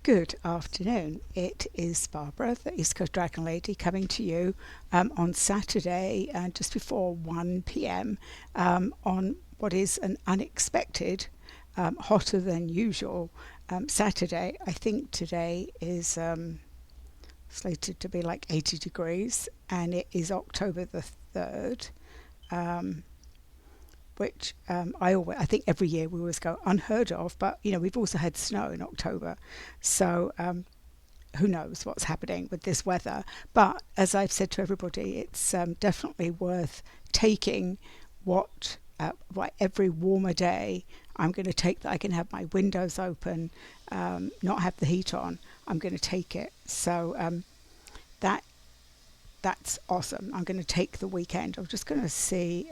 Good afternoon. It is Barbara, the East Coast Dragon Lady, coming to you on Saturday just before 1 p.m. On what is an unexpected, hotter than usual Saturday. I think today is slated to be like 80 degrees, and it is October the 3rd. Which I think every year we always go unheard of, but we've also had snow in October, so who knows what's happening with this weather. But as I've said to everybody, it's definitely worth taking what every warmer day I'm going to take, that I can have my windows open, not have the heat on. I'm going to take it. So that's awesome. I'm going to take the weekend. I'm just going to see.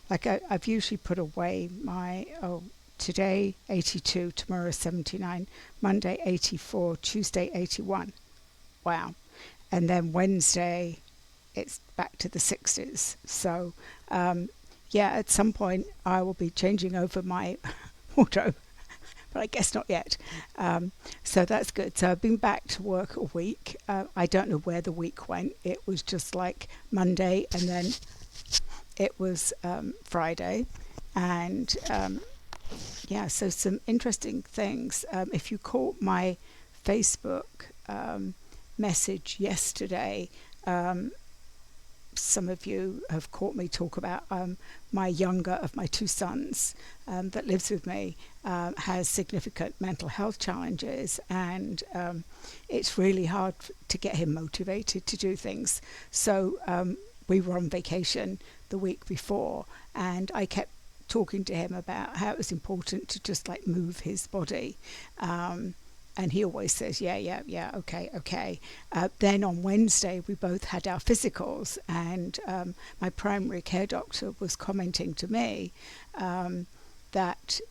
I've usually put away today 82, tomorrow 79, Monday 84, Tuesday 81. Wow. And then Wednesday it's back to the 60s. So at some point I will be changing over my wardrobe, but I guess not yet. So that's good. So I've been back to work a week. I don't know where the week went. It was just like Monday, and then it was Friday, and so some interesting things. If you caught my Facebook message yesterday, some of you have caught me talk about my younger of my two sons that lives with me has significant mental health challenges, and it's really hard to get him motivated to do things. So we were on vacation the week before, and I kept talking to him about how it was important to just like move his body, and he always says yeah, okay. Then on Wednesday we both had our physicals, and my primary care doctor was commenting to me that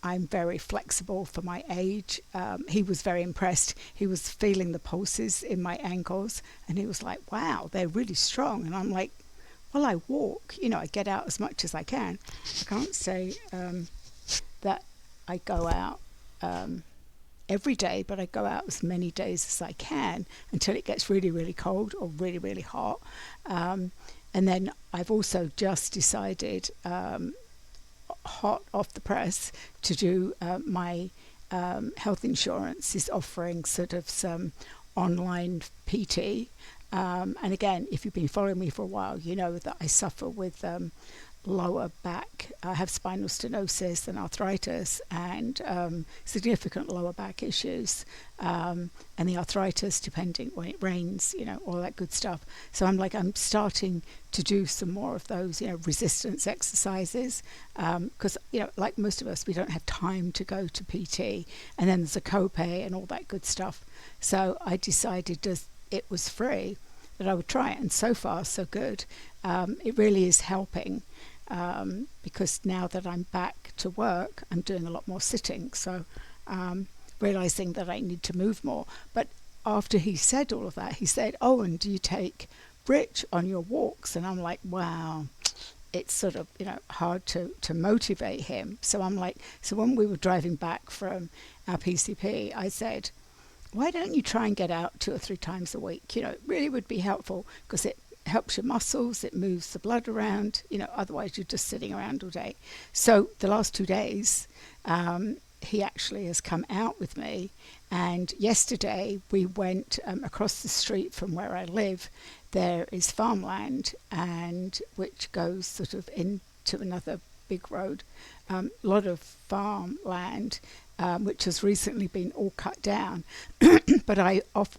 I'm very flexible for my age. He was very impressed. He was feeling the pulses in my ankles, and he was like, wow, they're really strong. And I'm like, well, I walk, I get out as much as I can. I can't say that I go out every day, but I go out as many days as I can until it gets really, really cold or really, really hot. And then I've also just decided, hot off the press, to do my health insurance is offering sort of some online PT. And again, if you've been following me for a while, you know that I suffer with lower back. I have spinal stenosis and arthritis, and significant lower back issues, and the arthritis depending when it rains, all that good stuff. So I'm starting to do some more of those, resistance exercises, because like most of us, we don't have time to go to PT, and then there's a copay and all that good stuff. So I decided it was free, that I would try it, and so far so good. It really is helping, because now that I'm back to work, I'm doing a lot more sitting, so realizing that I need to move more. But after he said all of that, he said, oh, and do you take Rich on your walks? And I'm like, wow, it's sort of hard to motivate him. So I'm like, so when we were driving back from our PCP, I said, why don't you try and get out 2 or 3 times a week? It really would be helpful, because it helps your muscles, it moves the blood around, otherwise you're just sitting around all day. So the last 2 days, he actually has come out with me, and yesterday we went across the street from where I live. There is farmland, and which goes sort of into another big road, a lot of farmland, which has recently been all cut down. But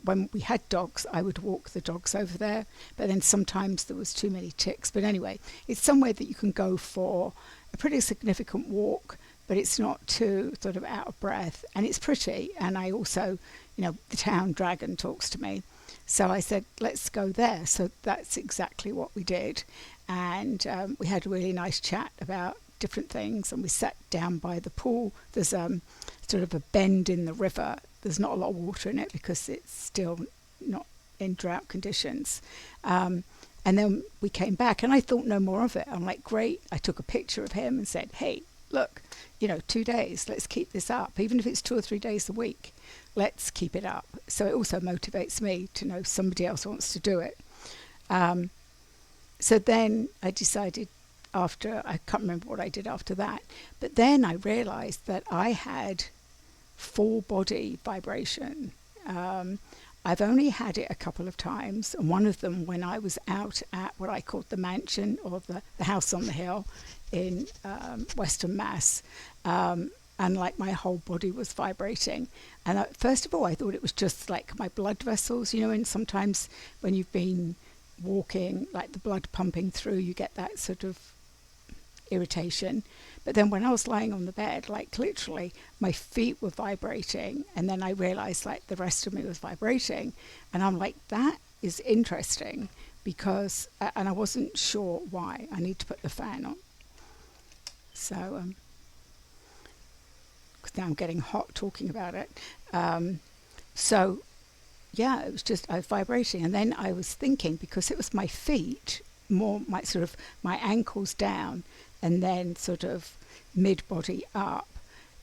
when we had dogs, I would walk the dogs over there, but then sometimes there was too many ticks. But anyway, it's somewhere that you can go for a pretty significant walk, but it's not too sort of out of breath, and it's pretty. And I also, the town dragon talks to me. So I said, let's go there. So that's exactly what we did. And we had a really nice chat about different things, and we sat down by the pool. There's sort of a bend in the river. There's not a lot of water in it because it's still not in drought conditions. And then we came back, and I thought no more of it. I'm like, great. I took a picture of him and said, hey, look, 2 days, let's keep this up. Even if it's 2 or 3 days a week, let's keep it up. So it also motivates me to know somebody else wants to do it. Um, so then I decided I can't remember what I did after that, but then I realized that I had full body vibration. I've only had it a couple of times, and one of them when I was out at what I called the mansion, or the house on the hill in Western Mass, and like my whole body was vibrating. And first of all, I thought it was just like my blood vessels, and sometimes when you've been walking, like the blood pumping through, you get that sort of irritation. But then when I was lying on the bed, like literally my feet were vibrating, and then I realized like the rest of me was vibrating, and I'm like, that is interesting, because and I wasn't sure why. I need to put the fan on. So because now I'm getting hot talking about it. So yeah, it was just I was vibrating, and then I was thinking, because it was my feet, more my sort of my ankles down, and then sort of mid-body up,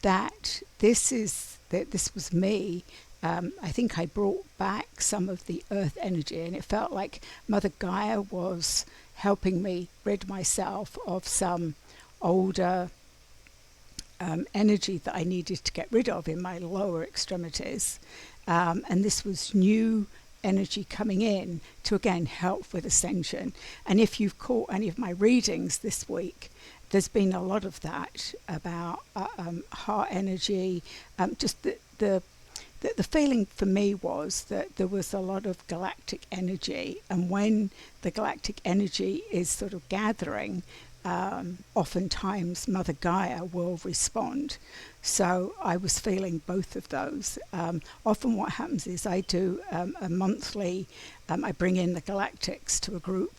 that this was me. I think I brought back some of the earth energy, and it felt like Mother Gaia was helping me rid myself of some older energy that I needed to get rid of in my lower extremities. And this was new energy coming in to again help with ascension. And if you've caught any of my readings this week, there's been a lot of that about heart energy. Just the feeling for me was that there was a lot of galactic energy, and when the galactic energy is sort of gathering, oftentimes Mother Gaia will respond. So I was feeling both of those. Often what happens is I do a monthly, I bring in the galactics to a group,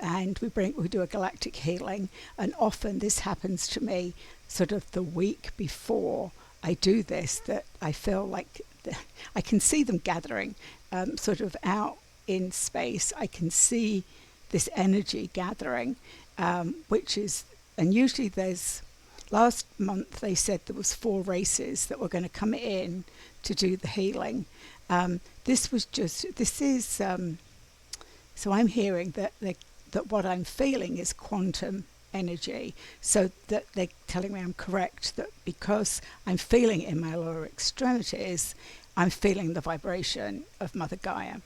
and we do a galactic healing, and often this happens to me sort of the week before I do this, that I feel like I can see them gathering sort of out in space. I can see this energy gathering, which is, and usually last month they said there was 4 races that were going to come in to do the healing. So I'm hearing that what I'm feeling is quantum energy, so that they're telling me I'm correct, that because I'm feeling it in my lower extremities, I'm feeling the vibration of Mother Gaia.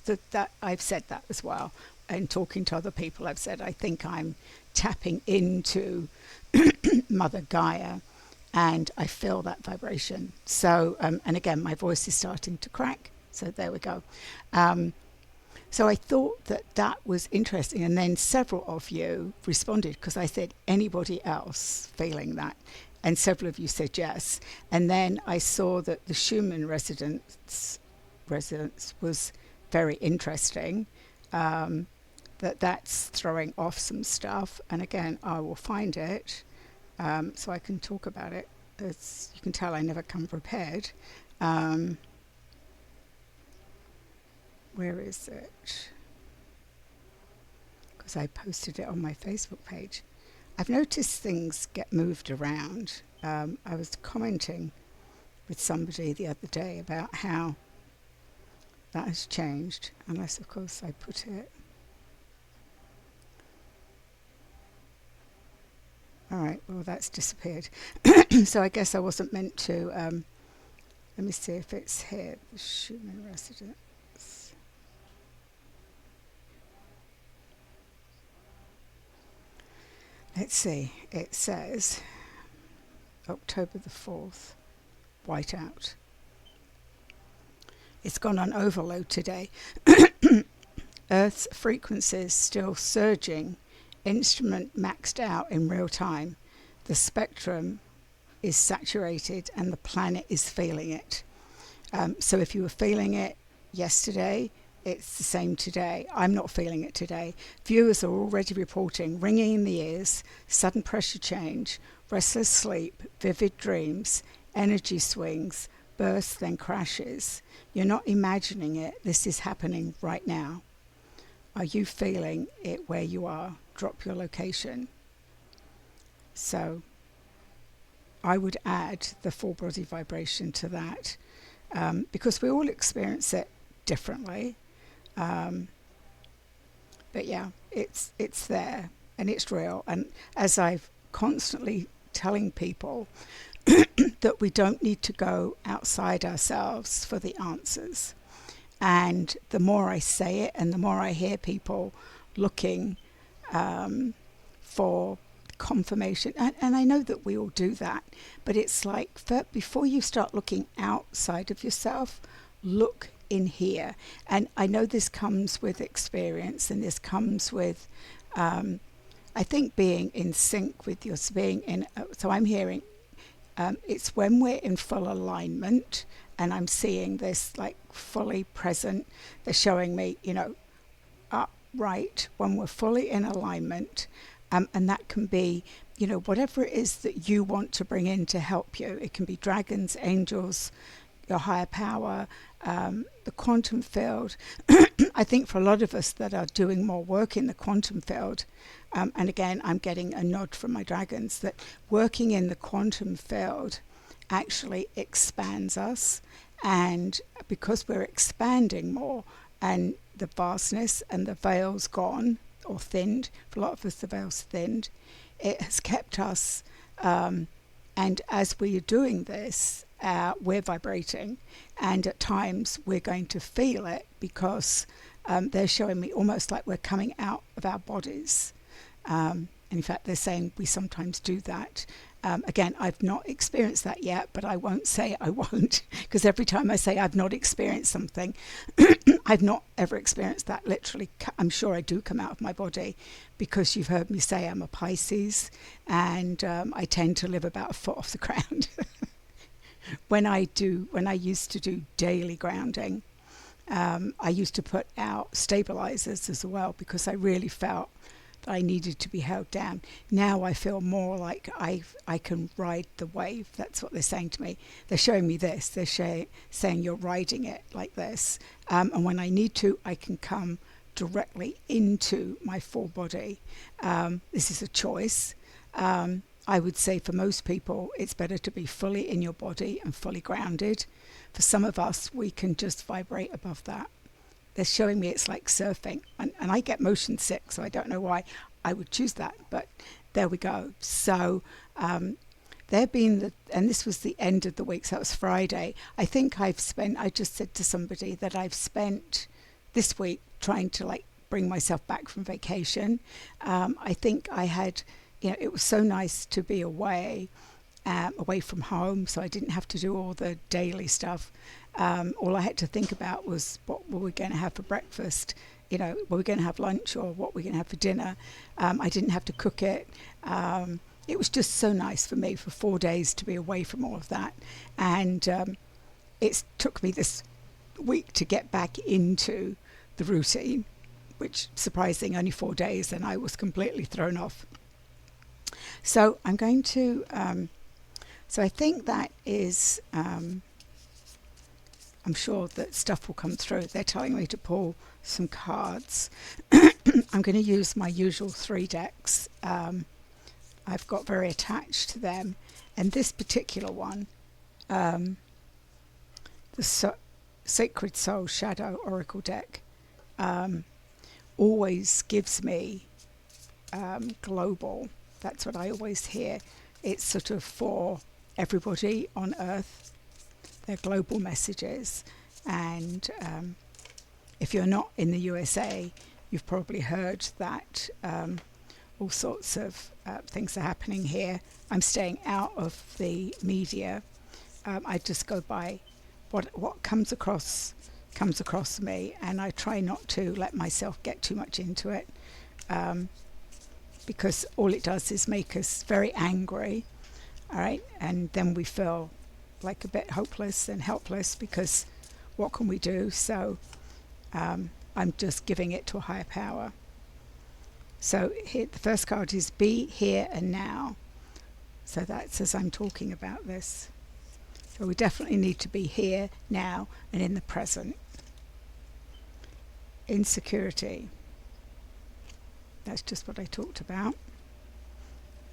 So that I've said that as well. And talking to other people, I've said I think I'm tapping into Mother Gaia, and I feel that vibration. So, and again, my voice is starting to crack. So there we go. So I thought that was interesting. And then several of you responded, because I said, anybody else feeling that? And several of you said yes. And then I saw that the Schumann residence was very interesting. That's throwing off some stuff. And again, I will find it so I can talk about it. As you can tell, I never come prepared. Where is it? Because I posted it on my Facebook page. I've noticed things get moved around. I was commenting with somebody the other day about how that has changed, unless of course I put it. All right, well that's disappeared. So I guess I wasn't meant to. Let me see if it's here. The Schumann residence. Let's see. It says October the 4th. Whiteout. It's gone on overload today. Earth's frequencies still surging. Instrument maxed out in real time. The spectrum is saturated and the planet is feeling it. So if you were feeling it yesterday, it's the same today. I'm not feeling it today. Viewers are already reporting ringing in the ears, sudden pressure change, restless sleep, vivid dreams, energy swings, bursts then crashes. You're not imagining it. This is happening right now. Are you feeling it where you are? Drop your location. So I would add the full body vibration to that, because we all experience it differently. Um, but yeah, it's there and it's real. And as I've constantly telling people, that we don't need to go outside ourselves for the answers. And the more I say it, and the more I hear people looking for confirmation, and I know that we all do that, but it's like before you start looking outside of yourself, look in here. And I know this comes with experience, and this comes with, I think, being in sync with your being in. So I'm hearing it's when we're in full alignment, and I'm seeing this like fully present. They're showing me, upright when we're fully in alignment, and that can be, whatever it is that you want to bring in to help you. It can be dragons, angels, your higher power, the quantum field. I think for a lot of us that are doing more work in the quantum field, and again, I'm getting a nod from my dragons that working in the quantum field actually expands us. And because we're expanding more, and the vastness and the veil's gone or thinned, for a lot of us the veil's thinned, it has kept us, and as we are doing this, we're vibrating, and at times we're going to feel it because they're showing me almost like we're coming out of our bodies. And in fact, they're saying we sometimes do that. Again, I've not experienced that yet, but I won't say I won't, because every time I say I've not experienced something, I've not ever experienced that. Literally, I'm sure I do come out of my body, because you've heard me say I'm a Pisces, and I tend to live about a foot off the ground. When I used to do daily grounding, I used to put out stabilizers as well, because I really felt that I needed to be held down. Now I feel more like I can ride the wave. That's what they're saying to me. They're showing me this. They're saying you're riding it like this. And when I need to, I can come directly into my full body. This is a choice. I would say for most people, it's better to be fully in your body and fully grounded. For some of us, we can just vibrate above that. They're showing me it's like surfing, and I get motion sick, so I don't know why I would choose that, but there we go. So and this was the end of the week, so that was Friday. I think I just said to somebody that I've spent this week trying to like bring myself back from vacation. I think I had, it was so nice to be away from home, so I didn't have to do all the daily stuff. All I had to think about was what were we going to have for breakfast, were we going to have lunch, or what were we going to have for dinner. I didn't have to cook it. It was just so nice for me for 4 days to be away from all of that. And it took me this week to get back into the routine, which surprising, only 4 days, and I was completely thrown off. So I'm going to, so I think that is, I'm sure that stuff will come through. They're telling me to pull some cards. I'm going to use my usual 3 decks. I've got very attached to them. And this particular one, the Sacred Soul Shadow Oracle deck, always gives me global. That's what I always hear. It's sort of for everybody on Earth. They're global messages. And if you're not in the USA, you've probably heard that all sorts of things are happening here. I'm staying out of the media. I just go by what comes across me, and I try not to let myself get too much into it, because all it does is make us very angry, all right, and then we feel like a bit hopeless and helpless, because what can we do? So I'm just giving it to a higher power. So here, the first card is Be Here and Now. So that's as I'm talking about this. So we definitely need to be here, now, and in the present. Insecurity. That's just what I talked about.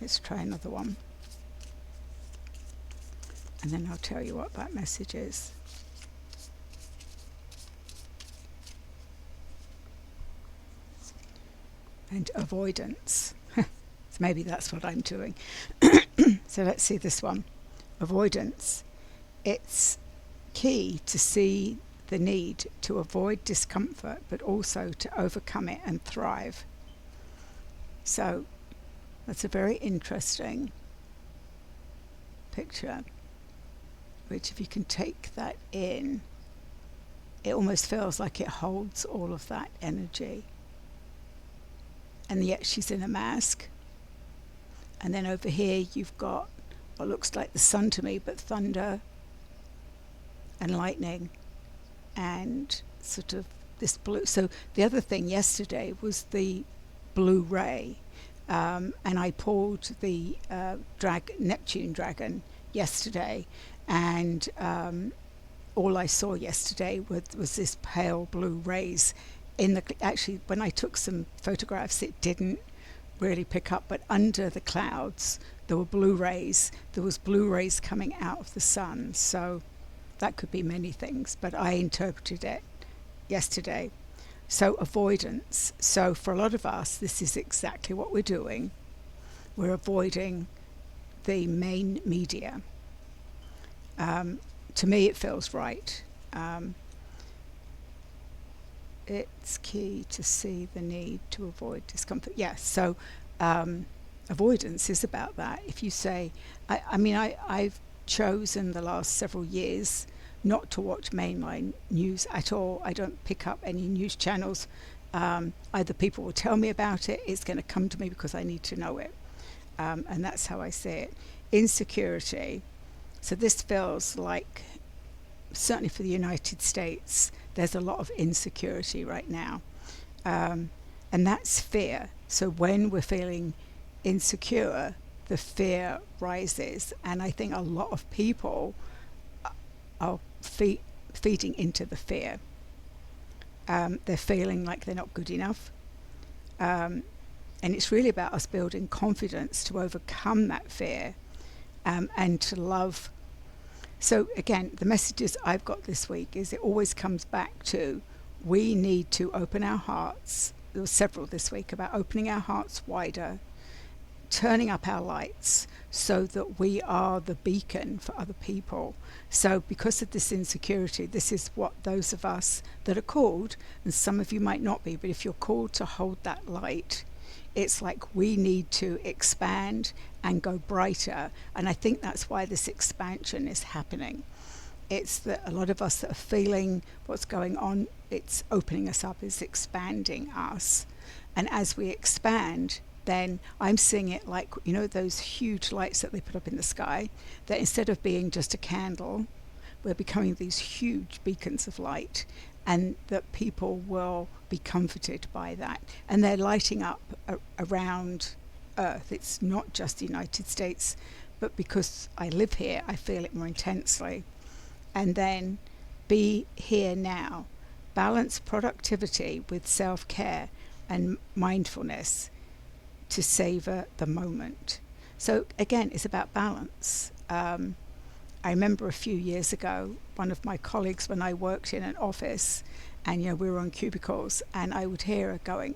Let's try another one. and then I'll tell you what that message is. And avoidance. So maybe that's what I'm doing. So let's see this one. Avoidance. It's key to see the need to avoid discomfort, but also to overcome it and thrive. So that's a very interesting picture, which if you can take that in, it almost feels like it holds all of that energy. And yet she's in a mask. And then over here you've got what looks like the sun to me, but thunder and lightning and sort of this blue. So the other thing yesterday was the blue ray. And I pulled the Neptune dragon yesterday, and all I saw yesterday was this pale blue rays in the. Actually, when I took some photographs, it didn't really pick up, but under the clouds there were blue rays. There was blue rays coming out of the sun. So that could be many things, but I interpreted it yesterday. So avoidance. So for a lot of us, this is exactly what we're doing. We're avoiding the main media. To me, it feels right. It's key to see the need to avoid discomfort. Yes, so avoidance is about that. If you say, I've chosen the last several years not to watch mainline news at all. I don't pick up any news channels. Either people will tell me about it, it's going to come to me because I need to know it. And that's how I see it. Insecurity. So this feels like, certainly for the United States, there's a lot of insecurity right now. And that's fear. So when we're feeling insecure, the fear rises. And I think a lot of people are feeding into the fear. They're feeling like they're not good enough. And it's really about us building confidence to overcome that fear and to love. So again, the messages I've got this week is it always comes back to we need to open our hearts. There were several this week about opening our hearts wider, turning up our lights so that we are the beacon for other people. So because of this insecurity, this is what those of us that are called, and some of you might not be, but if you're called to hold that light, it's like we need to expand and go brighter. And I think that's why this expansion is happening. It's that a lot of us that are feeling what's going on, it's opening us up, it's expanding us. And as we expand, then I'm seeing it like, you know, those huge lights that they put up in the sky, that instead of being just a candle, we're becoming these huge beacons of light, and that people will be comforted by that. And they're lighting up around Earth. It's not just the United States, but because I live here, I feel it more intensely. And then be here now. Balance productivity with self-care and mindfulness to savor the moment. So again, it's about balance. I remember a few years ago, one of my colleagues, when I worked in an office, and we were on cubicles, and I would hear her going,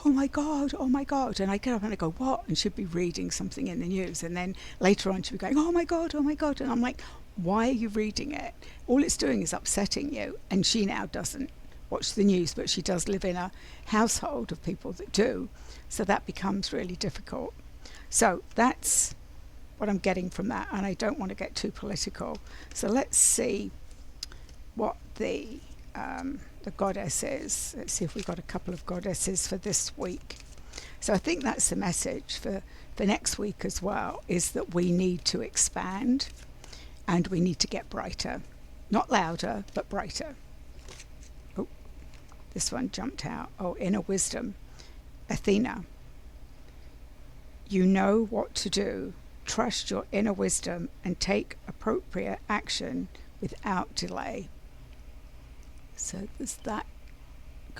oh my God, and I'd get up and I'd go, what? And she'd be reading something in the news, and then later on she'd be going, oh my God, and I'm like, why are you reading it? All it's doing is upsetting you. And she now doesn't watch the news, but she does live in a household of people that do, so that becomes really difficult. So that's what I'm getting from that, and I don't want to get too political. So let's see what the goddess is. Let's see if we've got a couple of goddesses for this week. So I think that's the message for next week as well, is that we need to expand and we need to get brighter. Not louder, but brighter. Oh, this one jumped out. Oh, inner wisdom. Athena. You know what to do. Trust your inner wisdom and take appropriate action without delay. So there's that.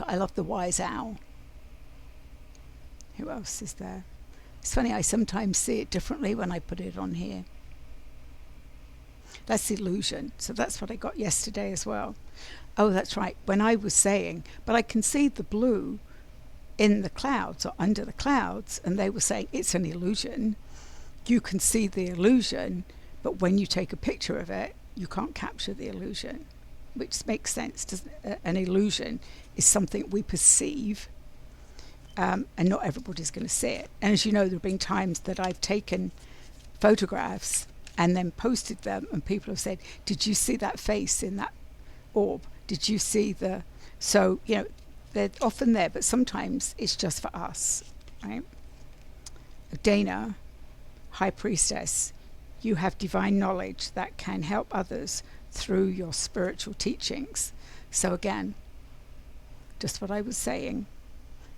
I love the wise owl. Who else is there? It's funny, I sometimes see it differently when I put it on here. That's illusion. So that's what I got yesterday as well. Oh, that's right. When I was saying, but I can see the blue in the clouds or under the clouds, and they were saying it's an illusion. You can see the illusion, but when you take a picture of it, you can't capture the illusion, which makes sense, doesn't it? An illusion is something we perceive, and not everybody's going to see it. And as you know, there have been times that I've taken photographs and then posted them, and people have said, did you see that face in that orb? Did you see the... So, you know, they're often there, but sometimes it's just for us, right? Dana, High Priestess, you have divine knowledge that can help others through your spiritual teachings. So again, just what I was saying.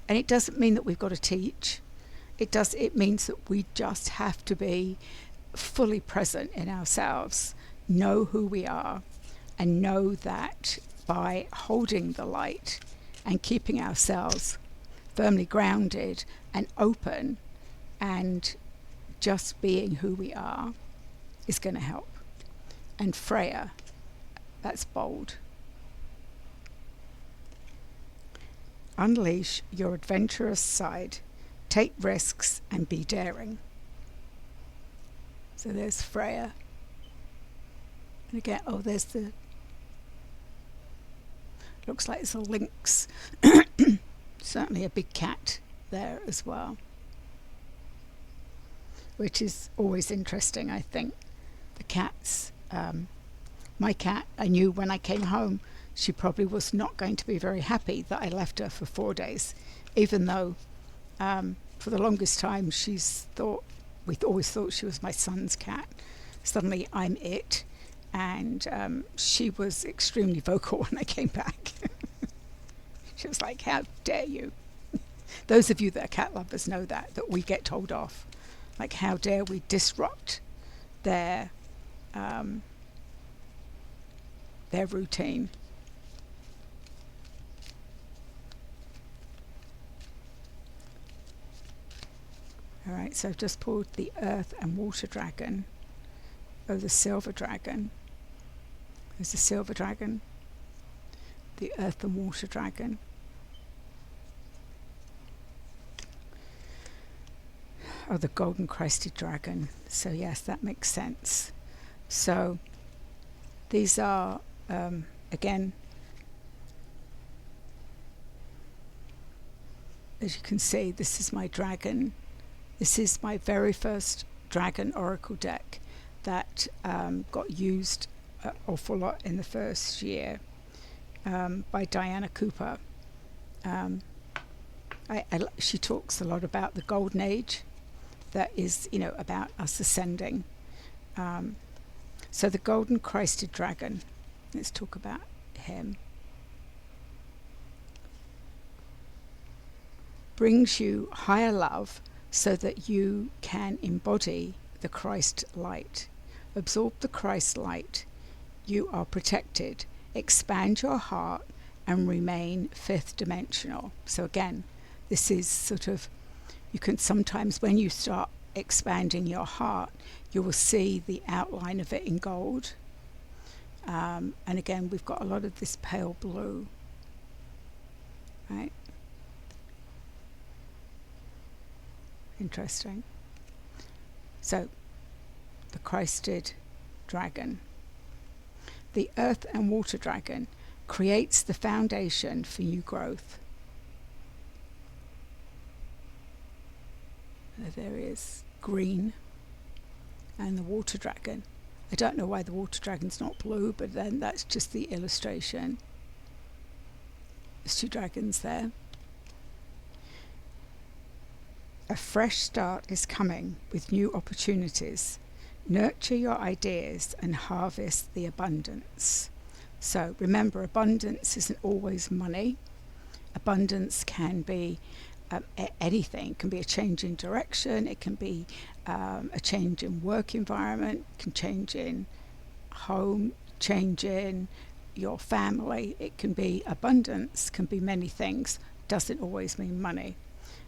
And it doesn't mean that we've got to teach. It means that we just have to be fully present in ourselves, know who we are, and know that by holding the light and keeping ourselves firmly grounded and open and just being who we are is going to help. And Freya, that's bold. Unleash your adventurous side, take risks and be daring. So there's Freya. And again, oh, there's the... Looks like it's a lynx. Certainly a big cat there as well. Which is always interesting, I think. The cats. My cat, I knew when I came home, she probably was not going to be very happy that I left her for 4 days. Even though for the longest time we always thought she was my son's cat. Suddenly I'm it. And she was extremely vocal when I came back. She was like, how dare you? Those of you that are cat lovers know that we get told off. Like, how dare we disrupt their routine. All right, so I've just pulled the Earth and Water Dragon. Oh, the Silver Dragon. There's the Silver Dragon, the Earth and Water Dragon. Oh, the Golden Crested Dragon. So yes, that makes sense. So these are, again, as you can see, this is my dragon. This is my very first Dragon Oracle deck that got used an awful lot in the first year by Diana Cooper. She talks a lot about the Golden Age, that is, you know, about us ascending. So the Golden Crested Dragon, let's talk about him. Brings you higher love so that you can embody the Christ light. Absorb the Christ light. You are protected. Expand your heart and remain fifth dimensional. So again, this is sort of, you can sometimes, when you start expanding your heart, you will see the outline of it in gold. And again, we've got a lot of this pale blue, right? Interesting. So, the Crested Dragon. The Earth and Water Dragon creates the foundation for new growth. There is green and the Water Dragon. I don't know why the Water Dragon's not blue, but then that's just the illustration. There's two dragons there. A fresh start is coming with new opportunities. Nurture your ideas and harvest the abundance. So remember, abundance isn't always money. Abundance can be anything. It can be a change in direction. It can be a change in work environment. It can change in home, change in your family. It can be abundance, can be many things. Doesn't always mean money.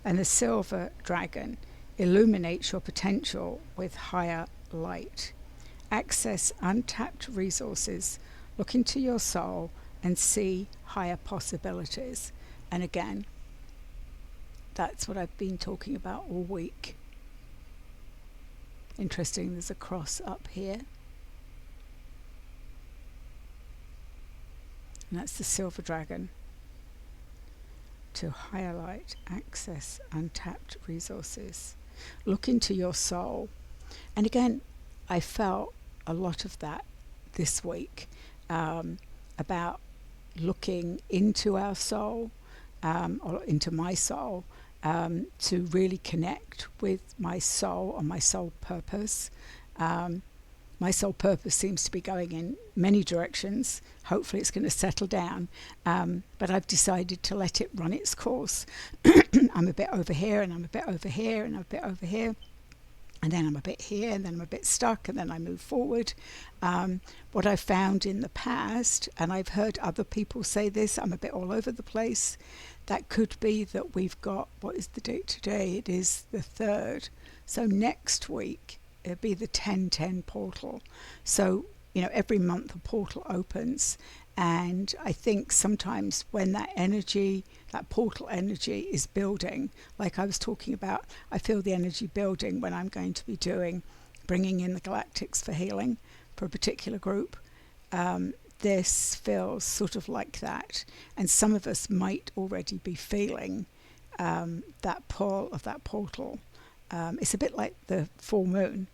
And the Silver Dragon illuminates your potential with higher light. access untapped resources, look into your soul, and see higher possibilities. And again, that's what I've been talking about all week. Interesting, there's a cross up here. And that's the silver dragon. To highlight, access untapped resources. Look into your soul. And again, I felt a lot of that this week, about looking into our soul, or into my soul, to really connect with my soul and my soul purpose. My soul purpose seems to be going in many directions. Hopefully it's going to settle down, but I've decided to let it run its course. I'm a bit over here, and I'm a bit over here, and I'm a bit over here, and then I'm a bit here, and then I'm a bit stuck, and then I move forward. What I've found in the past, and I've heard other people say this, I'm a bit all over the place. That could be that we've got, what is the date today? It is the 3rd. So next week, it'll be the 10/10 portal. So, every month a portal opens. And I think sometimes when that energy, that portal energy is building, like I was talking about, I feel the energy building when I'm going to be bringing in the Galactics for healing for a particular group. This feels sort of like that. And some of us might already be feeling that pull of that portal. It's a bit like the full moon.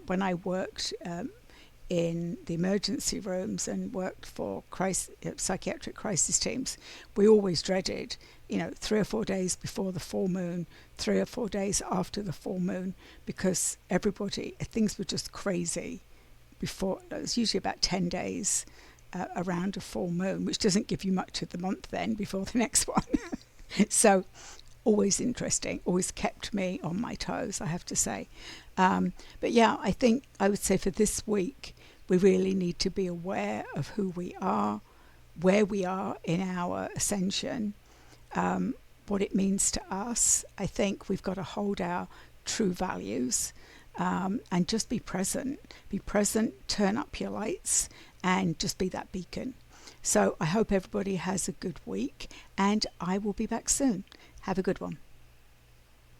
When I worked in the emergency rooms and worked for psychiatric crisis teams, we always dreaded, 3 or 4 days before the full moon, 3 or 4 days after the full moon, because things were just crazy before. It was usually about 10 days around a full moon, which doesn't give you much of the month then before the next one. So always interesting, always kept me on my toes, I have to say. But yeah, I think I would say for this week, we really need to be aware of who we are, where we are in our ascension, what it means to us. I think we've got to hold our true values, and just be present. Be present, turn up your lights, and just be that beacon. So I hope everybody has a good week, and I will be back soon. Have a good one.